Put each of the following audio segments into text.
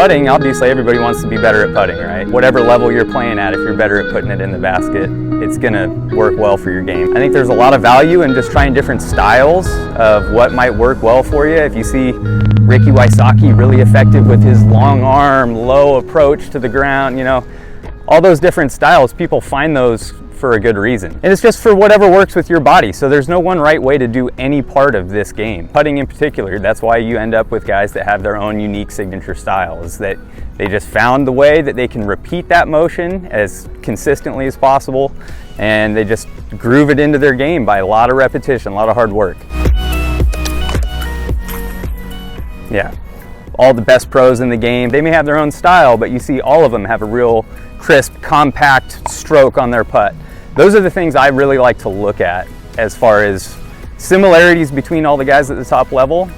putting, obviously everybody wants to be better at putting, right? Whatever level you're playing at, if you're better at putting it in the basket, it's gonna work well for your game. I think there's a lot of value in just trying different styles of what might work well for you. If you see Ricky Wysocki really effective with his long arm, low approach to the ground, you know, all those different styles, people find those for a good reason. And it's just for whatever works with your body. So there's no one right way to do any part of this game. Putting in particular, that's why you end up with guys that have their own unique signature style, is that they just found the way that they can repeat that motion as consistently as possible, and they just groove it into their game by a lot of repetition, a lot of hard work. Yeah, all the best pros in the game, they may have their own style, but you see all of them have a real crisp, compact stroke on their putt. Those are the things I really like to look at as far as similarities between all the guys at the top level.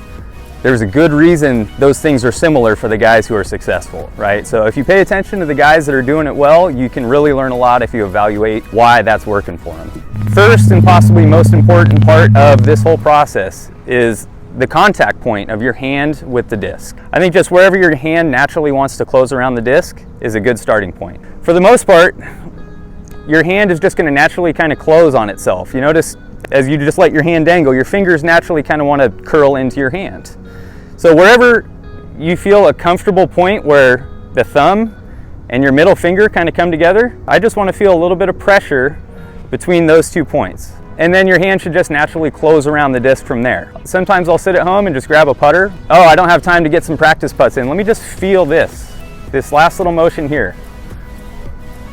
There's a good reason those things are similar for the guys who are successful, right? So if you pay attention to the guys that are doing it well, you can really learn a lot if you evaluate why that's working for them. First and possibly most important part of this whole process is the contact point of your hand with the disc. I think just wherever your hand naturally wants to close around the disc is a good starting point. For the most part, your hand is just going to naturally kind of close on itself. You notice as you just let your hand dangle, your fingers naturally kind of want to curl into your hand. So wherever you feel a comfortable point where the thumb and your middle finger kind of come together, I just want to feel a little bit of pressure between those 2 points. And then your hand should just naturally close around the disc from there. Sometimes I'll sit at home and just grab a putter. Oh, I don't have time to get some practice putts in. Let me just feel this last little motion here.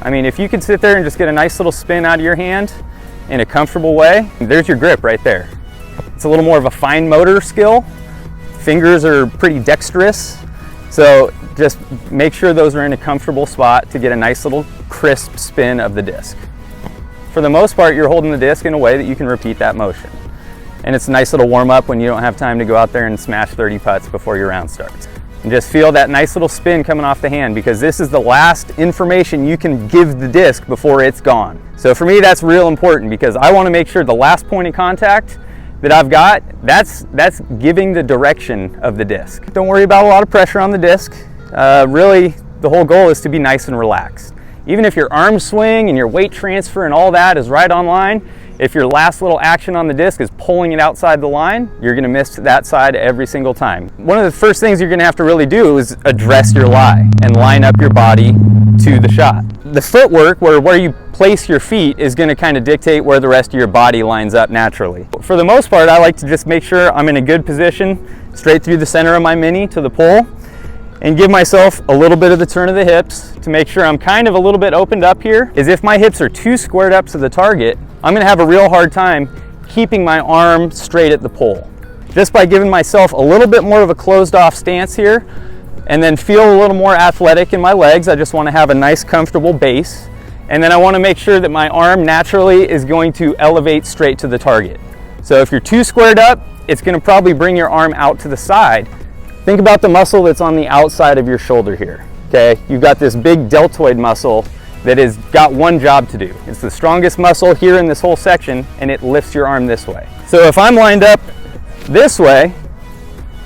I mean, if you could sit there and just get a nice little spin out of your hand in a comfortable way, there's your grip right there. It's a little more of a fine motor skill. Fingers are pretty dexterous. So just make sure those are in a comfortable spot to get a nice little crisp spin of the disc. For the most part, you're holding the disc in a way that you can repeat that motion. And it's a nice little warm up when you don't have time to go out there and smash 30 putts before your round starts. And just feel that nice little spin coming off the hand, because this is the last information you can give the disc before it's gone. So for me, that's real important, because I want to make sure the last point of contact that I've got, that's giving the direction of the disc. Don't worry about a lot of pressure on the disc. Really, the whole goal is to be nice and relaxed. Even if your arm swing and your weight transfer and all that is right on line, if your last little action on the disc is pulling it outside the line, you're going to miss that side every single time. One of the first things you're going to have to really do is address your lie and line up your body to the shot. The footwork, where you place your feet, is going to kind of dictate where the rest of your body lines up naturally. For the most part, I like to just make sure I'm in a good position straight through the center of my mini to the pole, and give myself a little bit of the turn of the hips to make sure I'm kind of a little bit opened up here. Is if my hips are too squared up to the target, I'm going to have a real hard time keeping my arm straight at the pole. Just by giving myself a little bit more of a closed off stance here, and then feel a little more athletic in my legs. I just want to have a nice comfortable base, and then I want to make sure that my arm naturally is going to elevate straight to the target. So if you're too squared up, it's going to probably bring your arm out to the side. Think about the muscle that's on the outside of your shoulder here, okay? You've got this big deltoid muscle that has got one job to do. It's the strongest muscle here in this whole section, and it lifts your arm this way. So if I'm lined up this way,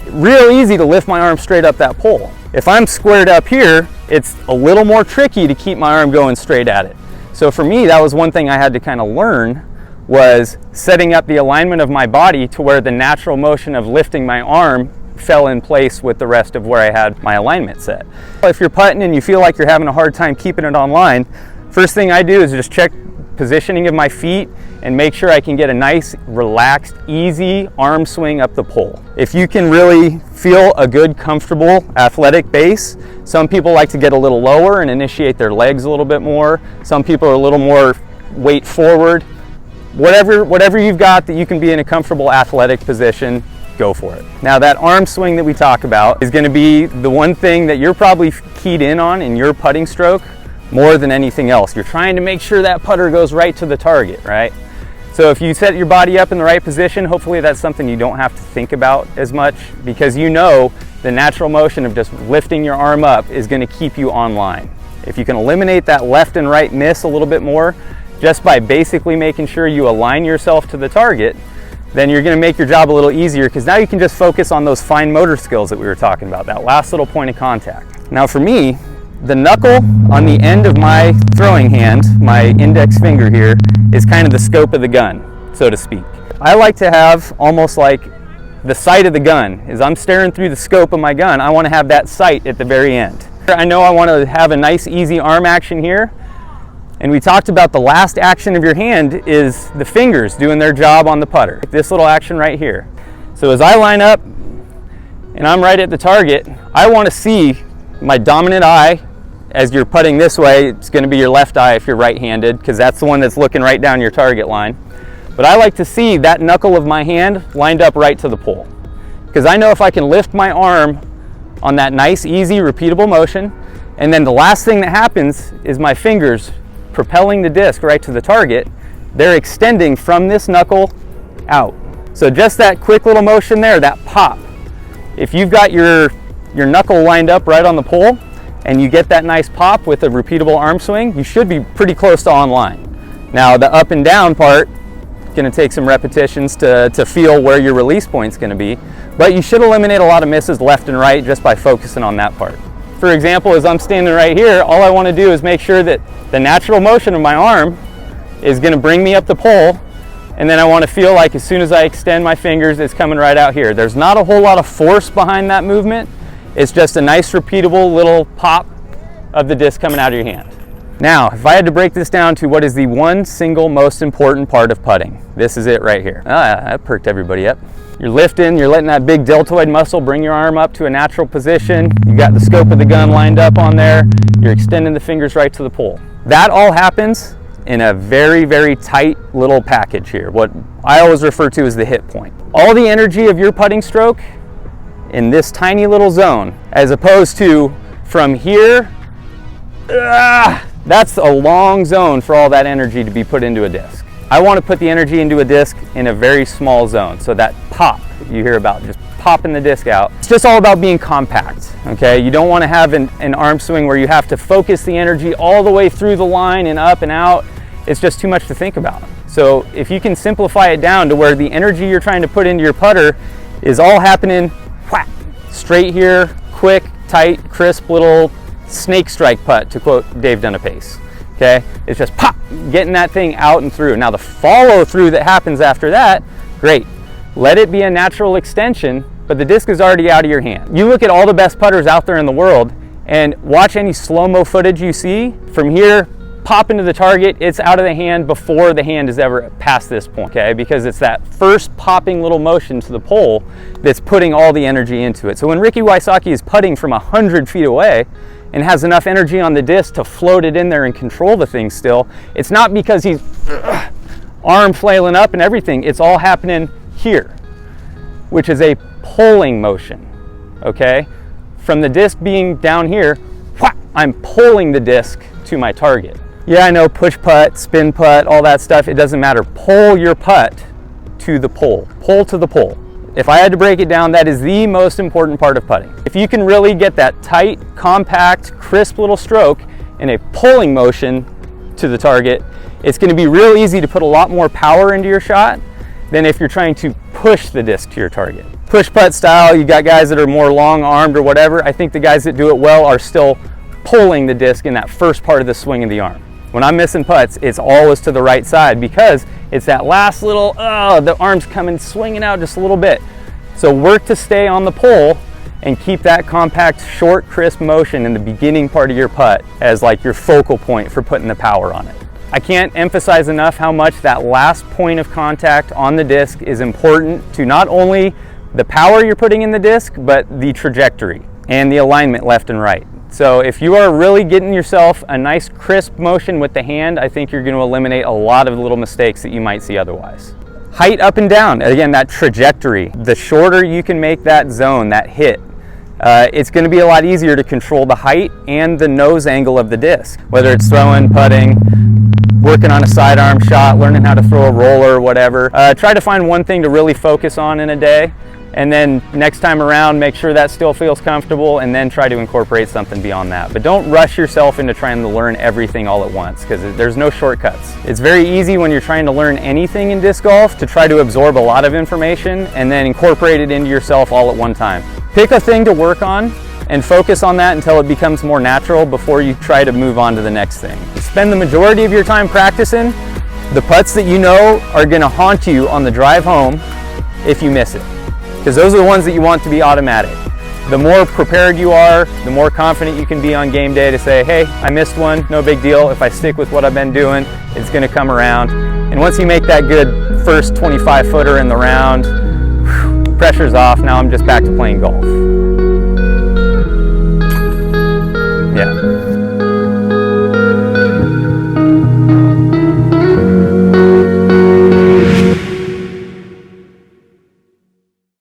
real easy to lift my arm straight up that pole. If I'm squared up here, it's a little more tricky to keep my arm going straight at it. So for me, that was one thing I had to kind of learn, was setting up the alignment of my body to where the natural motion of lifting my arm fell in place with the rest of where I had my alignment set. If you're putting and you feel like you're having a hard time keeping it on line, first thing I do is just check positioning of my feet and make sure I can get a nice, relaxed, easy arm swing up the pole. If you can really feel a good, comfortable, athletic base, some people like to get a little lower and initiate their legs a little bit more. Some people are a little more weight forward. Whatever you've got that you can be in a comfortable athletic position, go for it. Now that arm swing that we talk about is going to be the one thing that you're probably keyed in on in your putting stroke more than anything else. You're trying to make sure that putter goes right to the target, right? So if you set your body up in the right position, hopefully that's something you don't have to think about as much, because you know the natural motion of just lifting your arm up is going to keep you on line. If you can eliminate that left and right miss a little bit more, just by basically making sure you align yourself to the target, then you're going to make your job a little easier, because now you can just focus on those fine motor skills that we were talking about, that last little point of contact. Now for me, the knuckle on the end of my throwing hand, my index finger here, is kind of the scope of the gun, so to speak. I like to have almost like the sight of the gun. As I'm staring through the scope of my gun, I want to have that sight at the very end. I know I want to have a nice easy arm action here, and we talked about the last action of your hand is the fingers doing their job on the putter. This little action right here. So as I line up and I'm right at the target, I want to see my dominant eye. As you're putting this way, it's going to be your left eye if you're right-handed, because that's the one that's looking right down your target line. But I like to see that knuckle of my hand lined up right to the pole, because I know if I can lift my arm on that nice, easy, repeatable motion, and then the last thing that happens is my fingers propelling the disc right to the target, they're extending from this knuckle out. So just that quick little motion there, that pop, if you've got your knuckle lined up right on the pole and you get that nice pop with a repeatable arm swing, you should be pretty close to online. Now the up and down part, going to take some repetitions to feel where your release point's going to be, but you should eliminate a lot of misses left and right just by focusing on that part. For example, as I'm standing right here, all I want to do is make sure that the natural motion of my arm is going to bring me up the pole, and then I want to feel like as soon as I extend my fingers, it's coming right out here. There's not a whole lot of force behind that movement. It's just a nice repeatable little pop of the disc coming out of your hand. Now, if I had to break this down to what is the one single most important part of putting, this is it right here. That perked everybody up. You're lifting, you're letting that big deltoid muscle bring your arm up to a natural position. You got the scope of the gun lined up on there. You're extending the fingers right to the pole. That all happens in a very, very tight little package here, what I always refer to as the hit point. All the energy of your putting stroke in this tiny little zone, as opposed to from here, that's a long zone for all that energy to be put into a disc. I want to put the energy into a disc in a very small zone. So that pop you hear about, just popping the disc out, it's just all about being compact, okay? You don't want to have an arm swing where you have to focus the energy all the way through the line and up and out. It's just too much to think about. So if you can simplify it down to where the energy you're trying to put into your putter is all happening whack, straight here, quick, tight, crisp little snake strike putt, to quote Dave Dunapace. Okay, it's just pop, getting that thing out and through. Now the follow through that happens after that, great. Let it be a natural extension, but the disc is already out of your hand. You look at all the best putters out there in the world and watch any slow-mo footage you see. From here, pop into the target, it's out of the hand before the hand is ever past this point, okay? Because it's that first popping little motion to the pole that's putting all the energy into it. So when Ricky Wysocki is putting from 100 feet away and has enough energy on the disc to float it in there and control the thing still, it's not because he's arm flailing up and everything. It's all happening here, which is a pulling motion, okay? From the disc being down here, whack, I'm pulling the disc to my target. Yeah, I know, push putt, spin putt, all that stuff, it doesn't matter. Pull your putt to the pole, pull to the pole. If I had to break it down, that is the most important part of putting. If you can really get that tight, compact, crisp little stroke in a pulling motion to the target, it's going to be real easy to put a lot more power into your shot than if you're trying to push the disc to your target. Push putt style, you got guys that are more long armed or whatever. I think the guys that do it well are still pulling the disc in that first part of the swing of the arm. When I'm missing putts, it's always to the right side because it's that last little, the arm's coming swinging out just a little bit. So work to stay on the pole and keep that compact, short, crisp motion in the beginning part of your putt as like your focal point for putting the power on it. I can't emphasize enough how much that last point of contact on the disc is important to not only the power you're putting in the disc, but the trajectory and the alignment left and right. So if you are really getting yourself a nice crisp motion with the hand, I think you're going to eliminate a lot of little mistakes that you might see otherwise. Height up and down, again, that trajectory. The shorter you can make that zone, that hit, it's going to be a lot easier to control the height and the nose angle of the disc. Whether it's throwing, putting, working on a sidearm shot, learning how to throw a roller, whatever. Try to find one thing to really focus on in a day. And then next time around, make sure that still feels comfortable and then try to incorporate something beyond that. But don't rush yourself into trying to learn everything all at once because there's no shortcuts. It's very easy when you're trying to learn anything in disc golf to try to absorb a lot of information and then incorporate it into yourself all at one time. Pick a thing to work on and focus on that until it becomes more natural before you try to move on to the next thing. Spend the majority of your time practicing the putts that you know are going to haunt you on the drive home if you miss it, because those are the ones that you want to be automatic. The more prepared you are, the more confident you can be on game day to say, hey, I missed one, no big deal. If I stick with what I've been doing, it's going to come around. And once you make that good first 25 footer in the round, pressure's off. Now I'm just back to playing golf. Yeah.